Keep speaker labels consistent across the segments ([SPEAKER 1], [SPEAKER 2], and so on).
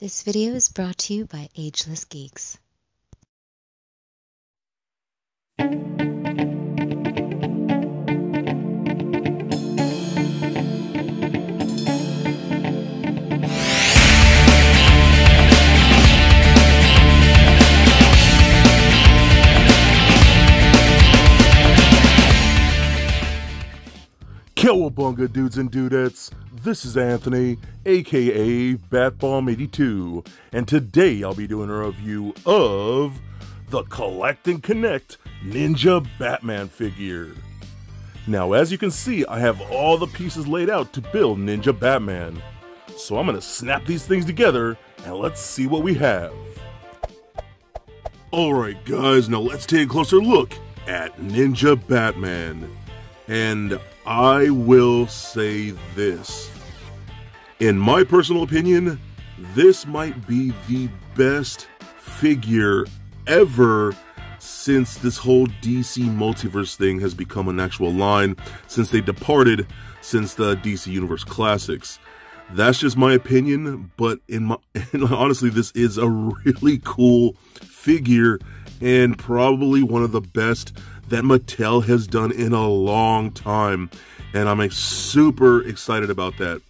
[SPEAKER 1] This video is brought to you by Ageless Geeks.
[SPEAKER 2] Cowabunga dudes and dudettes, this is Anthony, aka Batbomb82, and today I'll be doing a review of the Collect and Connect Ninja Batman figure. Now as you can see, I have all the pieces laid out to build Ninja Batman. So I'm going to snap these things together and let's see what we have. Alright guys, now let's take a closer look at Ninja Batman. And I will say this. In my personal opinion, this might be the best figure ever since this whole DC Multiverse thing has become an actual line, since they departed since the DC Universe Classics. That's just my opinion, but honestly, this is a really cool figure and probably one of the best that Mattel has done in a long time, and I'm super excited about that.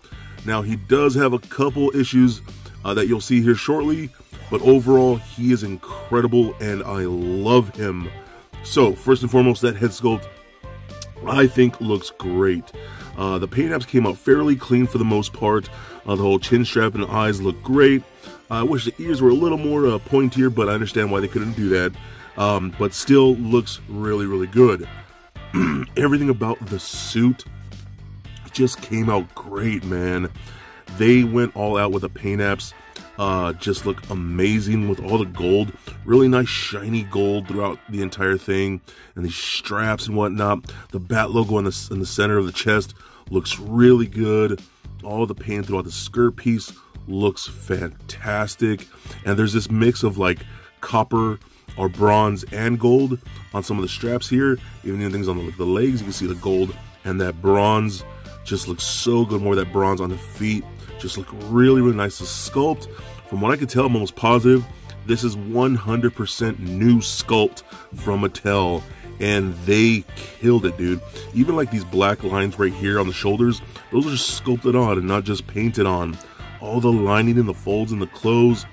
[SPEAKER 2] Now, he does have a couple issues that you'll see here shortly, but overall, he is incredible, and I love him. So, first and foremost, that head sculpt, I think, looks great. The paint apps came out fairly clean for the most part. The whole chin strap and the eyes look great. I wish the ears were a little more pointier, but I understand why they couldn't do that. But still looks really, really good. Everything about the suit just came out great, man. They went all out with the paint apps. Just look amazing with all the gold. Really nice shiny gold throughout the entire thing. And these straps and whatnot. The bat logo in the center of the chest looks really good. All the paint throughout the skirt piece looks fantastic. And there's this mix of like copper or bronze and gold on some of the straps here. Even the things on the legs, you can see the gold and that bronze just looks so good. More of that bronze on the feet just look really, really nice to sculpt. From what I can tell, I'm almost positive this is 100% new sculpt from Mattel, and they killed it, dude. Even like these black lines right here on the shoulders, those are just sculpted on and not just painted on. All the lining in the folds in the clothes,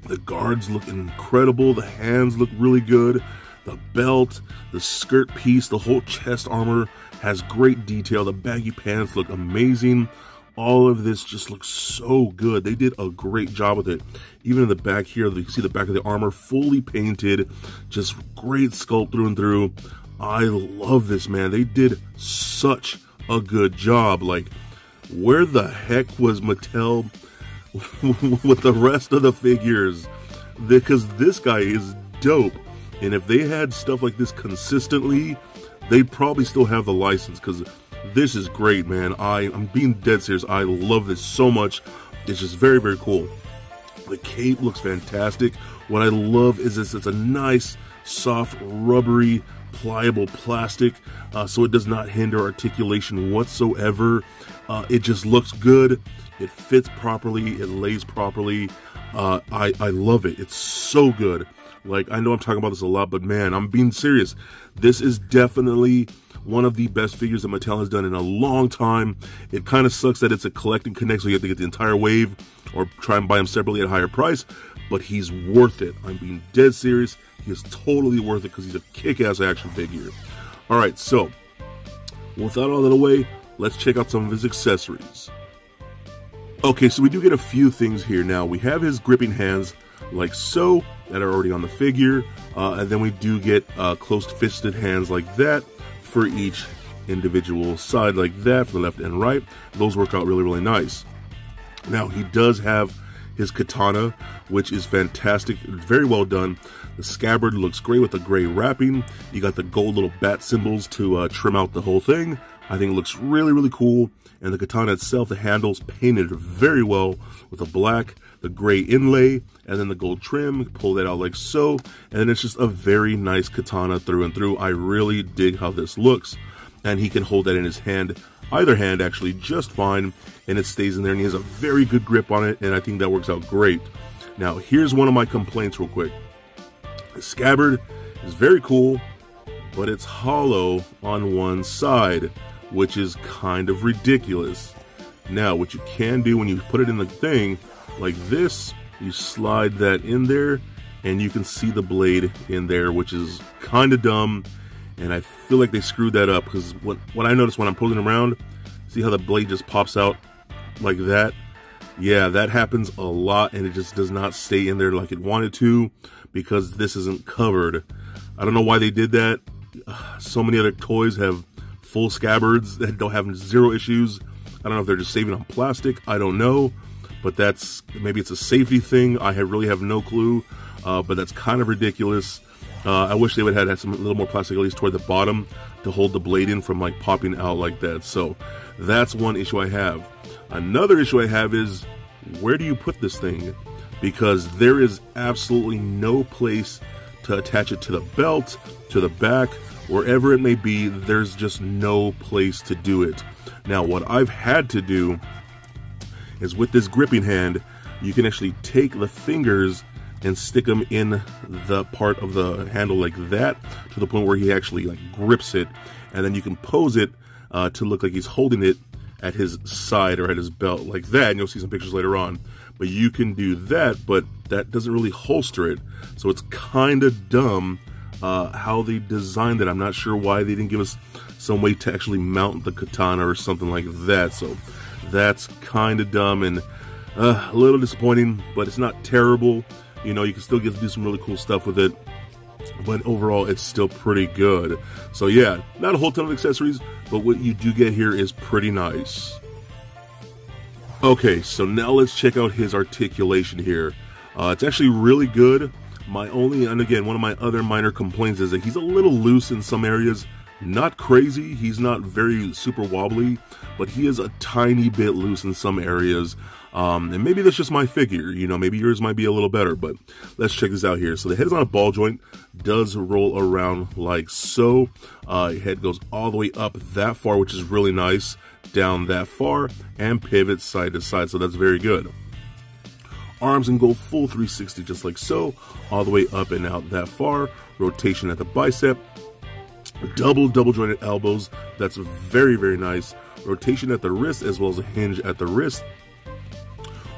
[SPEAKER 2] the guards look incredible, the hands look really good, the belt, the skirt piece, the whole chest armor has great detail, the baggy pants look amazing. All of this just looks so good. They did a great job with it. Even in the back here, you can see the back of the armor fully painted, just great sculpt through and through. I love this, man. They did such a good job. Like, where the heck was Mattel with the rest of the figures? Because this guy is dope, and if they had stuff like this consistently, they'd probably still have the license, because this is great, man. I'm being dead serious. I love this so much. It's just very, very cool. The cape looks fantastic. What I love is this, it's a nice, soft, rubbery, pliable plastic, so it does not hinder articulation whatsoever. It just looks good. It fits properly. It lays properly. I love it. It's so good. Like, I know I'm talking about this a lot, but man, I'm being serious. This is definitely one of the best figures that Mattel has done in a long time. It kind of sucks that it's a collect and connect, so you have to get the entire wave or try and buy them separately at a higher price, but he's worth it. I'm being dead serious. He is totally worth it because he's a kick-ass action figure. Alright, so without all that away, let's check out some of his accessories. Okay, so we do get a few things here now. We have his gripping hands like so that are already on the figure, and then we do get closed-fisted hands like that for each individual side, like that for the left and right. Those work out really, really nice. Now, he does have his katana, which is fantastic, very well done. The scabbard looks great with the gray wrapping. You got the gold little bat symbols to trim out the whole thing. I think it looks really, really cool. And the katana itself, the handles painted very well with the black, the gray inlay, and then the gold trim. Pull that out like so, and then it's just a very nice katana through and through. I really dig how this looks, and he can hold that in his hand either hand actually just fine, and it stays in there, and he has a very good grip on it, and I think that works out great. Now, here's one of my complaints real quick. The scabbard is very cool, but it's hollow on one side, which is kind of ridiculous. Now, what you can do when you put it in the thing, like this, you slide that in there, and you can see the blade in there, which is kind of dumb. And I feel like they screwed that up, because what I noticed when I'm pulling around, see how the blade just pops out like that? Yeah, that happens a lot, and it just does not stay in there like it wanted to, because this isn't covered. I don't know why they did that. So many other toys have full scabbards that don't have zero issues. I don't know if they're just saving on plastic. I don't know, but maybe it's a safety thing. I really have no clue, but that's kind of ridiculous. I wish they would have had a little more plastic, at least toward the bottom, to hold the blade in from like popping out like that. So that's one issue I have. Another issue I have is, where do you put this thing? Because there is absolutely no place to attach it to the belt, to the back, wherever it may be. There's just no place to do it. Now, what I've had to do is, with this gripping hand, you can actually take the fingers and stick them in the part of the handle like that, to the point where he actually like grips it, and then you can pose it to look like he's holding it at his side or at his belt like that, and you'll see some pictures later on. But you can do that, but that doesn't really holster it, so it's kind of dumb how they designed it. I'm not sure why they didn't give us some way to actually mount the katana or something like that, so that's kind of dumb and a little disappointing, but it's not terrible. You know, you can still get to do some really cool stuff with it, but overall it's still pretty good. So yeah, not a whole ton of accessories, but what you do get here is pretty nice. Okay, so now let's check out his articulation here. It's actually really good. My only, and again, one of my other minor complaints is that he's a little loose in some areas. Not crazy, he's not very super wobbly, but he is a tiny bit loose in some areas. And maybe that's just my figure, you know, maybe yours might be a little better, but let's check this out here. So the head is on a ball joint, does roll around like so. Head goes all the way up that far, which is really nice, down that far, and pivots side to side, so that's very good. Arms and go full 360 just like so, all the way up and out that far. Rotation at the bicep. Double jointed elbows, that's very, very nice. Rotation at the wrist as well as a hinge at the wrist.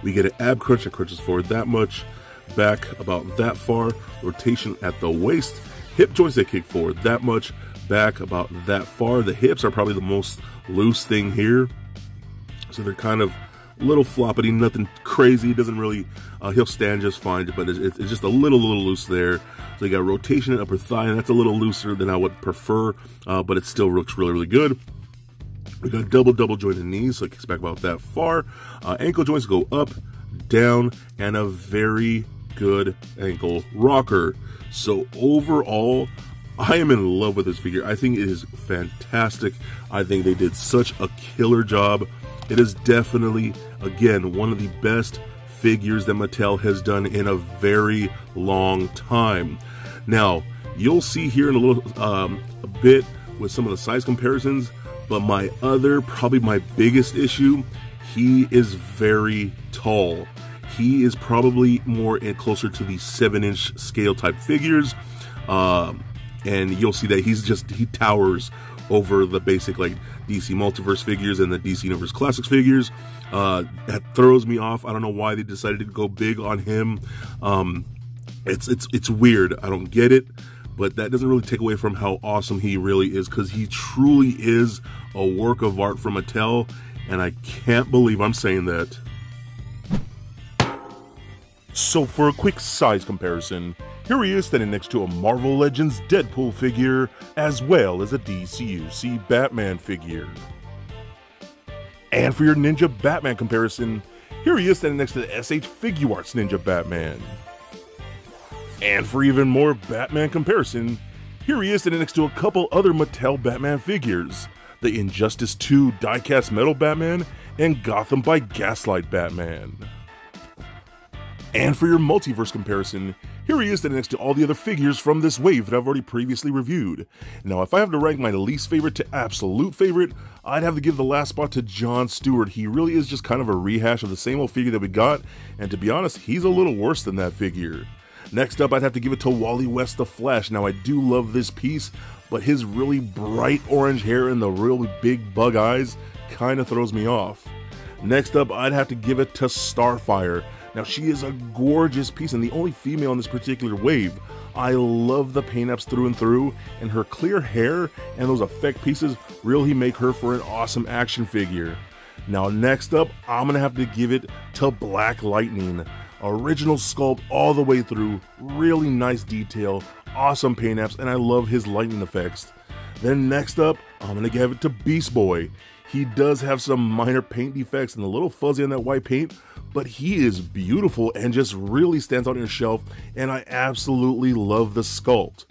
[SPEAKER 2] We get an ab crunch that crunches forward that much, back about that far. Rotation at the waist. Hip joints that kick forward that much, back about that far. The hips are probably the most loose thing here, so they're kind of a little floppity, nothing crazy. It doesn't really, he'll stand just fine, but it's just a little loose there. So you got rotation in upper thigh, and that's a little looser than I would prefer, but it still looks really, really good. We got double jointed knees, so it kicks back about that far. Ankle joints go up, down, and a very good ankle rocker. So overall, I am in love with this figure. I think it is fantastic. I think they did such a killer job. It is definitely, again, one of the best figures that Mattel has done in a very long time. Now, you'll see here in a bit with some of the size comparisons, but probably my biggest issue, he is very tall. He is probably more closer to the 7-inch scale type figures, and you'll see that he towers over the basic like DC Multiverse figures and the DC Universe Classics figures. That throws me off. I don't know why they decided to go big on him. It's weird. I don't get it, but that doesn't really take away from how awesome he really is, because he truly is a work of art from Mattel, and I can't believe I'm saying that. So for a quick size comparison, here he is standing next to a Marvel Legends Deadpool figure, as well as a DCU Batman figure. And for your Ninja Batman comparison, here he is standing next to the SH Figuarts Ninja Batman. And for even more Batman comparison, here he is standing next to a couple other Mattel Batman figures, the Injustice 2 die-cast metal Batman and Gotham by Gaslight Batman. And for your Multiverse comparison, Here he is standing next to all the other figures from this wave that I've already previously reviewed. Now, if I have to rank my least favorite to absolute favorite, I'd have to give the last spot to John Stewart. He really is just kind of a rehash of the same old figure that we got, and to be honest, he's a little worse than that figure. Next up, I'd have to give it to Wally West the Flash. Now, I do love this piece, but his really bright orange hair and the really big bug eyes kind of throws me off. Next up, I'd have to give it to Starfire. Now, she is a gorgeous piece and the only female in this particular wave. I love the paint apps through and through, and her clear hair and those effect pieces really make her for an awesome action figure. Now, next up, I'm gonna have to give it to Black Lightning. Original sculpt all the way through, really nice detail, awesome paint apps, and I love his lightning effects. Then next up, I'm gonna give it to Beast Boy. He does have some minor paint defects and a little fuzzy on that white paint, but he is beautiful and just really stands out on your shelf, and I absolutely love the sculpt.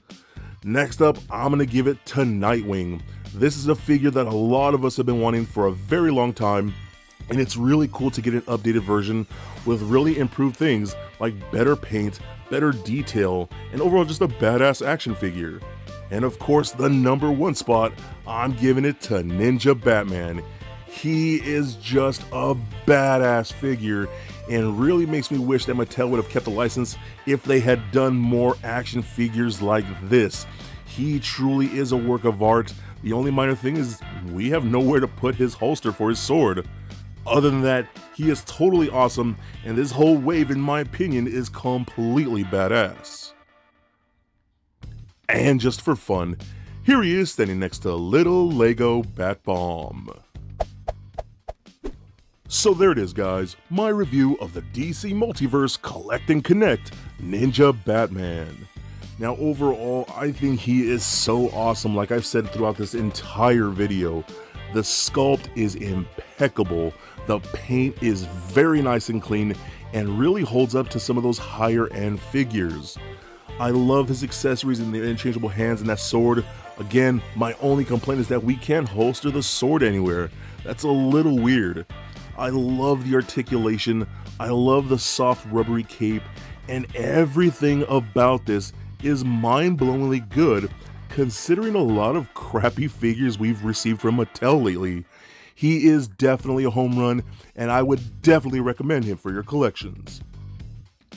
[SPEAKER 2] Next up, I'm gonna give it to Nightwing. This is a figure that a lot of us have been wanting for a very long time, and it's really cool to get an updated version with really improved things like better paint, better detail, and overall just a badass action figure. And of course, the number one spot, I'm giving it to Ninja Batman. He is just a badass figure and really makes me wish that Mattel would have kept the license if they had done more action figures like this. He truly is a work of art. The only minor thing is we have nowhere to put his holster for his sword. Other than that, he is totally awesome, and this whole wave, in my opinion, is completely badass. And just for fun, here he is standing next to little Lego Bat Bomb. So there it is, guys, my review of the DC Multiverse Collect and Connect Ninja Batman. Now overall, I think he is so awesome. Like I've said throughout this entire video, the sculpt is impeccable, the paint is very nice and clean, and really holds up to some of those higher end figures. I love his accessories and the interchangeable hands and that sword. Again, my only complaint is that we can't holster the sword anywhere. That's a little weird. I love the articulation, I love the soft rubbery cape, and everything about this is mind-blowingly good considering a lot of crappy figures we've received from Mattel lately. He is definitely a home run, and I would definitely recommend him for your collections.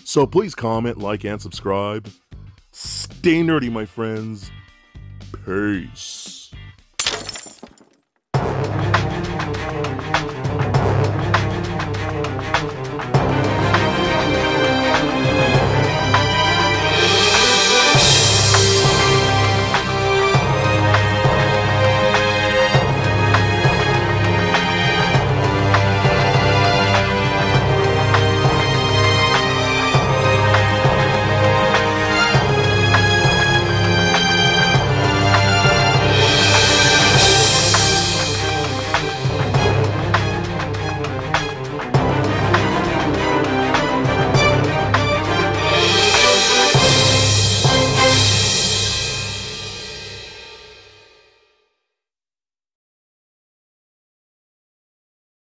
[SPEAKER 2] So please comment, like, and subscribe. Stay nerdy, my friends. Peace.